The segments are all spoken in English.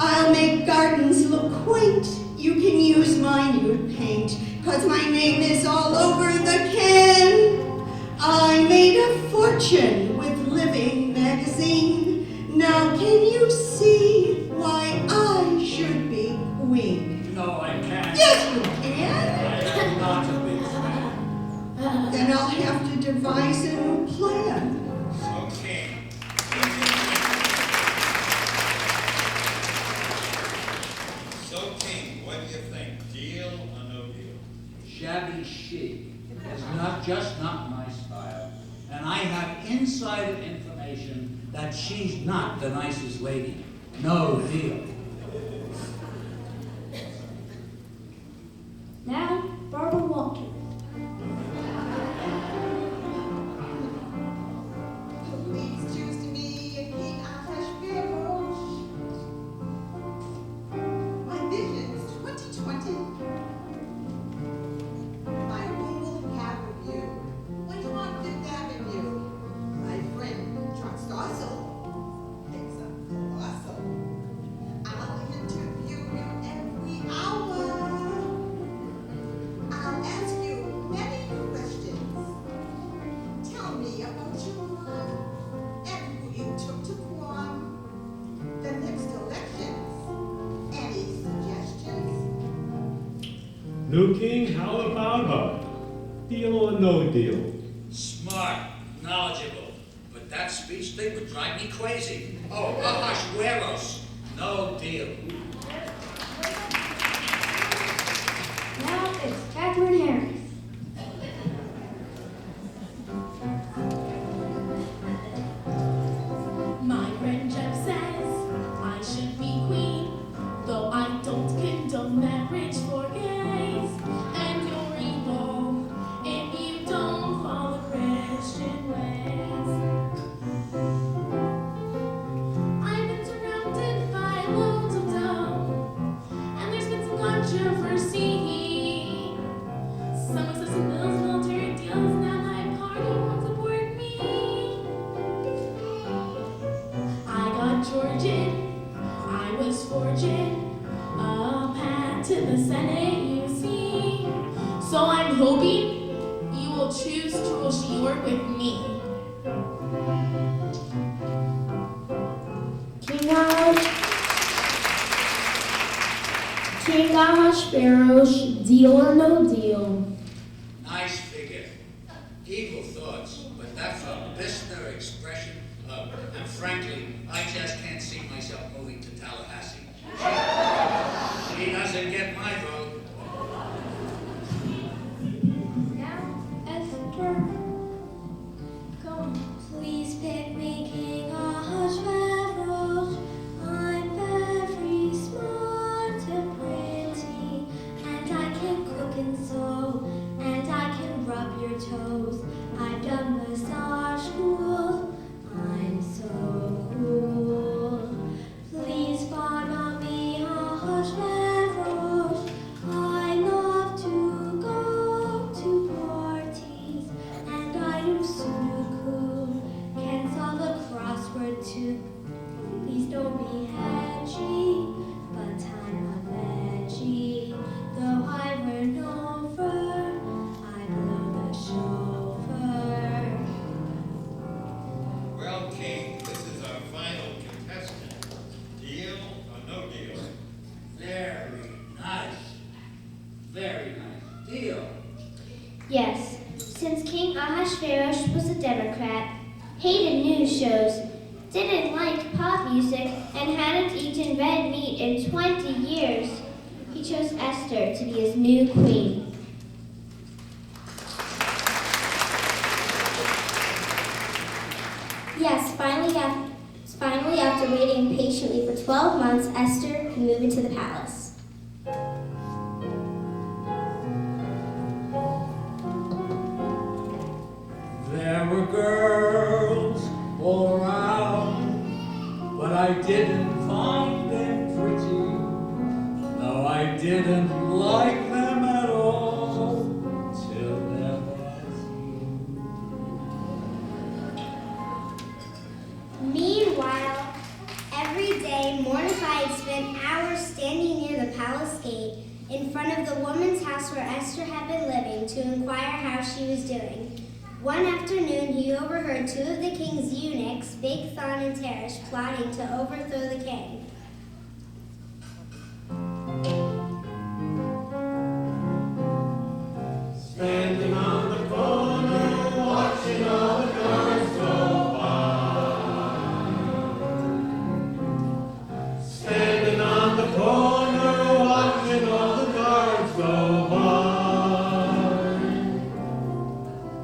I'll make gardens look quaint. You can use my nude paint, 'cause my name is all over the can. I made a fortune with Living magazine. Now can you see why I should be queen? No, I can't. Yes, you can. I am not a big fan. Then I'll have to devise a new plan. Okay. So, King, what do you think? Deal or no deal? Shabby chic is not my style. And I have insider information that she's not the nicest lady. No deal. Now, Barbara Walker. Please choose me a King Ahasuerus. My vision's 2020. My home will have a view. When you want Fifth Avenue, my friend John Stossel thinks I'm colossal. I'll interview you every hour. I'll ask you many questions. Tell me about your life and who you took to Guam. The next elections. Any suggestions? New king, how about her? Deal or no deal? Smart, knowledgeable. But that speech thing would drive me crazy. Oh, Ahasuerus. No deal. Now it's Catherine Harris. My friend Jeff says I should be queen, though I don't condone marriage for gays. And you're evil if you don't follow Christian ways. I've been surrounded by loads of dough, and there's been some controversy. Some excessive bills, military deals, now my party won't support me. I got Georgian, I was forging a path to the Senate, you see. So I'm hoping you will choose to rule She-York with me. King Ahasuerus, deal or no deal? Nice figure. Evil thoughts, but that's a listener expression of, and frankly, I just can't see myself moving to Tallahassee. She doesn't get my vote. Now, Esther. Go. Please pick me King Ahasuerus. I'm very smart and pretty, and I can cook and sew, and I can rub your toes. I've done massage school. I'm so cool. Please follow me, Ahasuerus. I love to go to parties, and I do Sudoku. Can solve a crossword too. Please don't be hedgy, but I'm a veggie. Though I wear no fur, I blow the chauffeur. Well, King, this is our final contestant. Deal or no deal? Very nice. Very nice. Deal. Yes, since King Ahasuerus was a Democrat, hated news shows, didn't like pop music, and hadn't eaten red meat in 20 years, he chose Esther to be his new queen. Yes, finally after waiting patiently for 12 months, Esther could move into the palace. There were girls all around, but I didn't find them pretty. No, I didn't like them at all till there was you. Meanwhile, every day mortified spent palace gate in front of the woman's house where Esther had been living to inquire how she was doing. One afternoon, he overheard two of the king's eunuchs, Bigthan and Teresh, plotting to overthrow the king. Standing on the corner, watching all the cars go by. Standing on the corner, watching all the cars go by.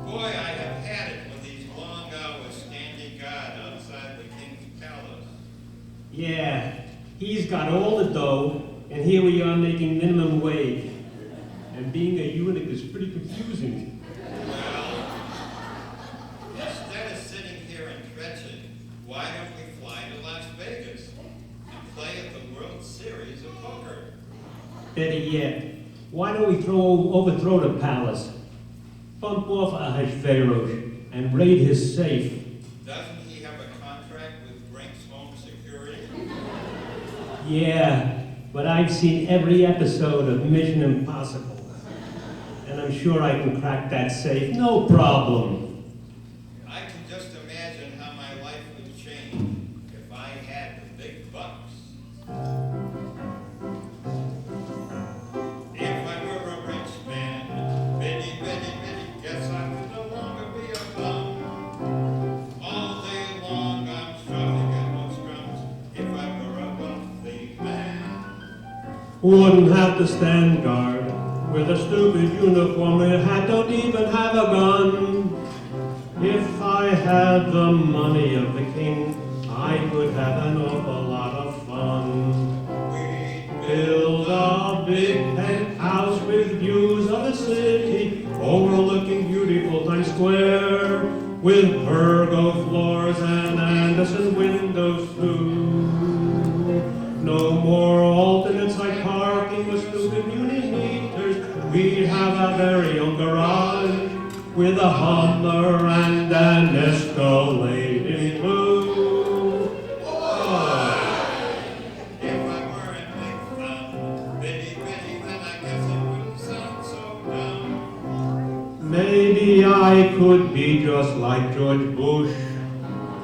Boy, I have had it with these long hours standing guard outside the king's palace. Yeah, he's got all the dough, and here we are making minimum wage. And being a eunuch is pretty confusing. Well, instead of sitting here and stretching, why don't we fly to Las Vegas and play at the World Series of Poker? Better yet, why don't we overthrow the palace, bump off Ahasuerus, and raid his safe? Doesn't he have a contract with Brink's Home Security? Yeah, but I've seen every episode of Mission Impossible. And I'm sure I can crack that safe, no problem. I can just imagine how my life would change if I had the big bucks. If I were a rich man, bitty, guess I would no longer be a bum. All day long I'm strumming at those drums. If I were a wealthy man, Wouldn't have to stand guard with a stupid uniform and hat, don't even have a gun. If I had the money of the king, I could have an awful lot of fun. we'd Build a big penthouse with views of the city, overlooking beautiful Times Square, with Virgo floors and Anderson windows too. No more alternates like parking with stupid muni meters. We'd have a very own garage with a Hummer and an Escalade in blue. If I weren't big fun, bitty, then I guess it wouldn't sound so dumb. Maybe I could be just like George Bush.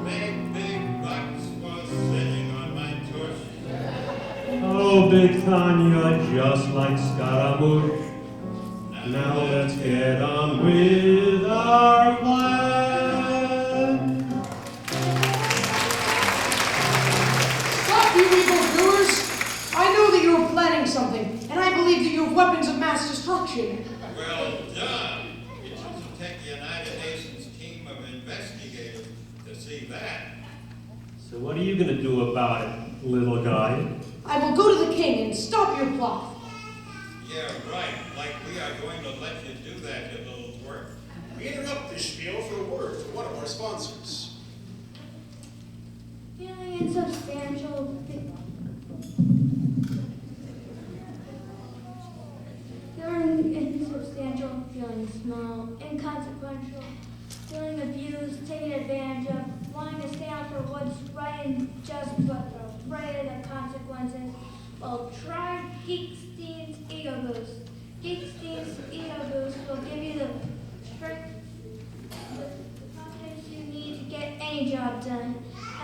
Make big bucks for sitting on my tush. Oh, Big Tanya, just like Scaramouche. Now let's get on with our plan. Stop, you evildoers! I know that you are planning something, and I believe that you have weapons of mass destruction. Well done. It doesn't take the United Nations team of investigators to see that. So what are you going to do about it, little guy? I will go to the king and stop your plot. Yeah, right. Like we are going to let you do that, you little twerp. We interrupt this spiel for a word from one of our sponsors. Feeling insubstantial. Feeling insubstantial, feeling small, inconsequential, feeling abused, taken advantage of, wanting to stand up for what's right and just but afraid of the consequences. Well, try Geekstein's Ego Boost. Geekstein's Ego Boost will give you the strength, the confidence you need to get any job done.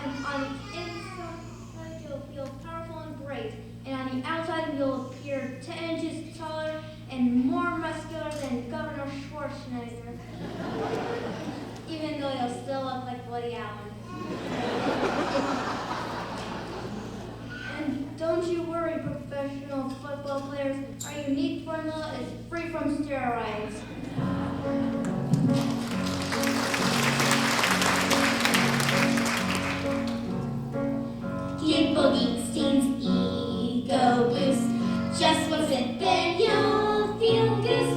And on the inside, you'll feel powerful and great. And on the outside, you'll appear 10 inches taller and more muscular than Governor Schwarzenegger. Even though you'll still look like Woody Allen. And don't you worry, professional football players. Our unique formula is free from steroids. Give Geekstein's Ego Boost. Just one sip, then you'll feel goose.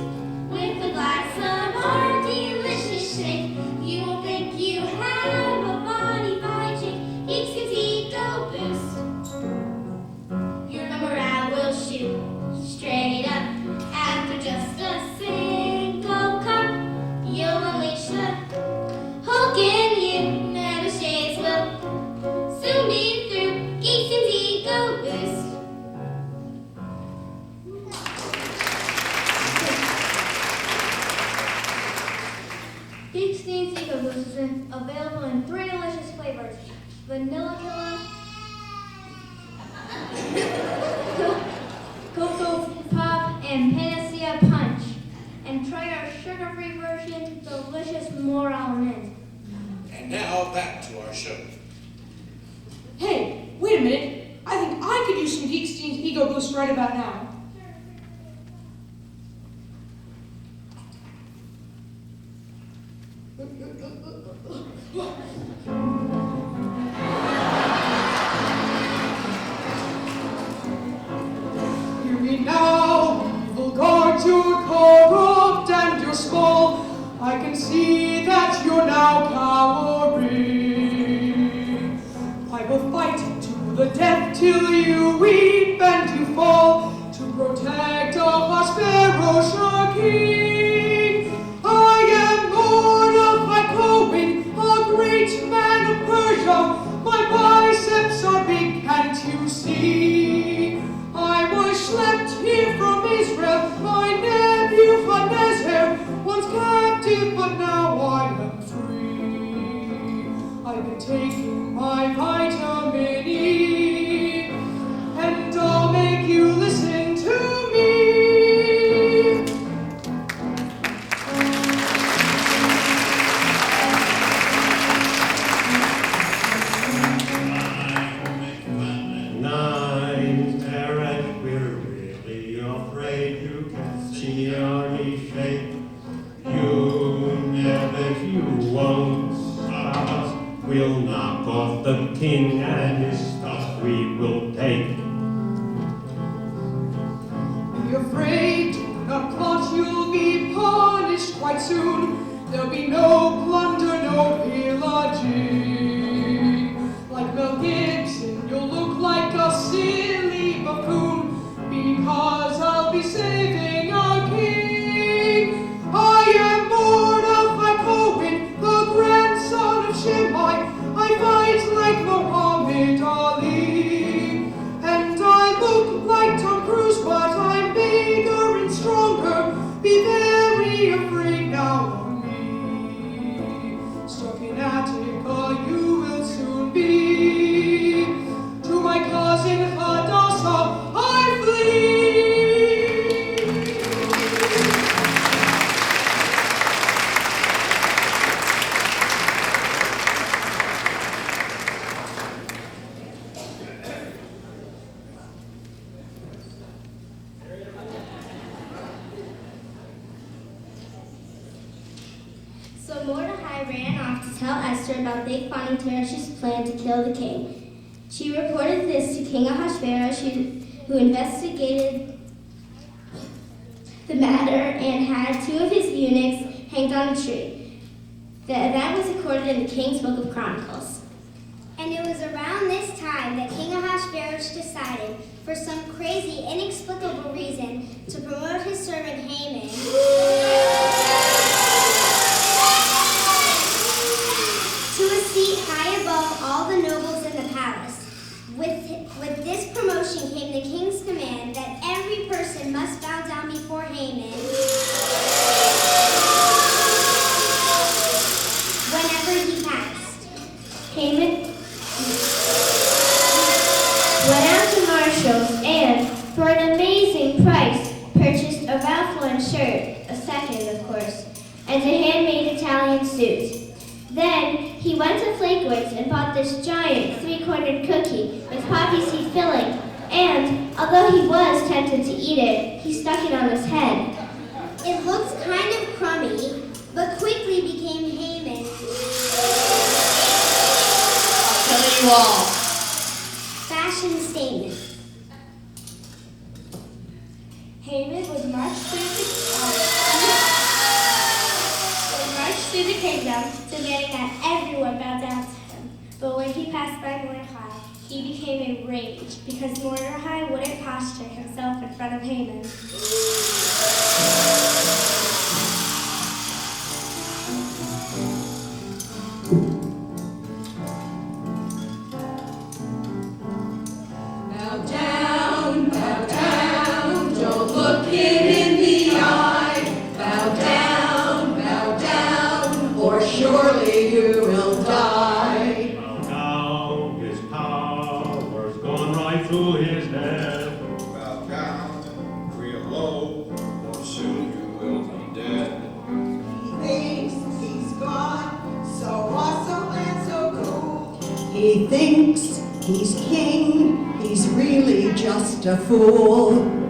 With a glass of our delicious shake, you will think you have a body by chick. Geekstein's Ego Boost. Your morale will shoot straight up after just a single cup. available in 3 delicious flavors: vanilla killer, cocoa pop, and panacea punch. And try our sugar-free version, delicious morale mint. And now back to our show. Hey, wait a minute. I think I could use some Geekstein's ego boost right about now. Hear me now, evil guards, you're corrupt and you're small. I can see that you're now cowering. I will fight to the death till you weep and you fall to protect our sparrow king. I am Mordecai Cohen, a great man of Persia. My biceps are big, can't you see? I was schlepped here from Israel, my Nebuchadnezzar, once captive, but now I am free. I've been taking my vitamin E, and I'll make you listen to me. Nine, Derek, we're really afraid. You can see our knee shake. You never, you won't stop us. We'll knock off the king and his stuff we will take. Be afraid, do not plot, you'll be punished quite soon. There'll be no plunder, no pillaging. Like Mel Gibson, you'll look like a silly buffoon, because I'll be saving our king. I am Mordecai Cohen, the grandson of Shimei. I fight like Muhammad Ali, and I look like Tom Cruise, but I'm bigger and stronger. Be very afraid now of me. Stuck in Attica, you will soon be. To my cousin Hadassah, I flee. So Mordecai ran off to tell Esther about Big Bonnie Teresh's plan to kill the king. She reported this to King Ahasuerus, who investigated the matter and had 2 of his eunuchs hanged on a tree. The event was recorded in the King's Book of Chronicles. And it was around this time that King Ahasuerus decided, for some crazy, inexplicable reason, to promote his servant Haman to a seat high above all the nobles in the palace. With this promotion came the king's command that every person must bow down before Haman whenever he passed. Haman went out to Marshall's and, for an amazing price, purchased a Ralph Lauren shirt, a second, of course, and a handmade Italian suit. Then he went to Flakewood's and bought this giant 3-cornered cookie with poppy seed filling, and although he was tempted to eat it, he stuck it on his head. It looked kind of crummy, but quickly became Haman's. I'll tell you all. Fashion statement. Haman would march through the kingdom, demanding that everyone bow down to him. But when he passed by Mordecai, he became enraged because Mordecai wouldn't posture himself in front of Haman. Bow down, don't look him in the eye. Bow down, or surely you will die. Bow down, his power's gone right through his head. Bow down, real low, or soon you will be dead. He thinks he's God, so awesome and so cool. He thinks he's king, he's really just a fool.